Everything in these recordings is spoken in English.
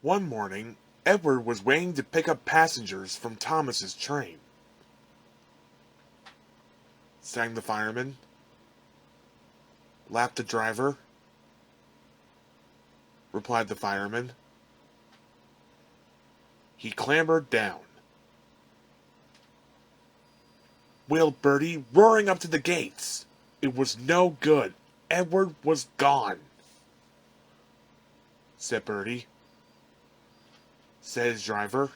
One morning, Edward was waiting to pick up passengers from Thomas's train. Sang the fireman. Laughed the driver. Replied the fireman. He clambered down. Wailed Bertie, roaring up to the gates. It was no good. Edward was gone. Said Bertie. Said his driver.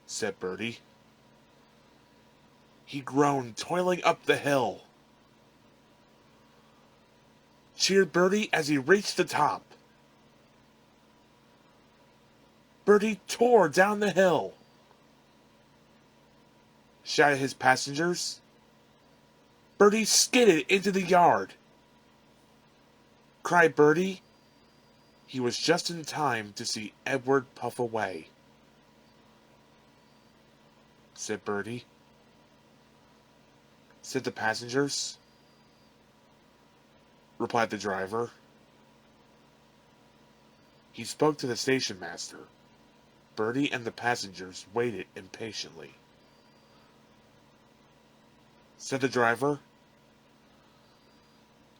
Said Bertie. He groaned, toiling up the hill. Cheered Bertie as he reached the top. Bertie tore down the hill. Shouted his passengers. Bertie skidded into the yard. Cried Bertie. He was just in time to see Edward puff away. Said Bertie. Said the passengers. Replied the driver. He spoke to the station master. Bertie and the passengers waited impatiently. Said the driver.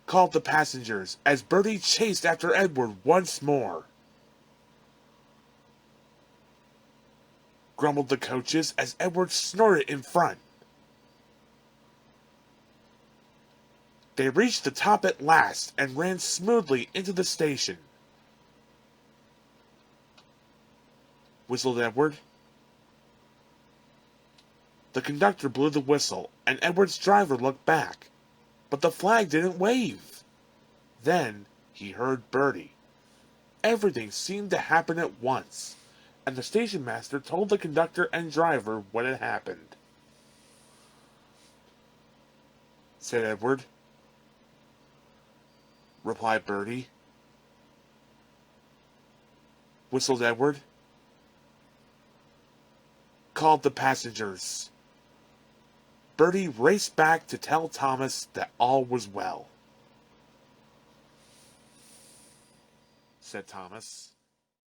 Called the passengers as Bertie chased after Edward once more. Grumbled the coaches as Edward snorted in front. They reached the top at last and ran smoothly into the station. Whistled Edward. The conductor blew the whistle, and Edward's driver looked back, but the flag didn't wave. Then he heard Bertie. Everything seemed to happen at once, and the station master told the conductor and driver what had happened. Said Edward. Replied Bertie. Whistled Edward. Called the passengers. Bertie raced back to tell Thomas that all was well. Said Thomas.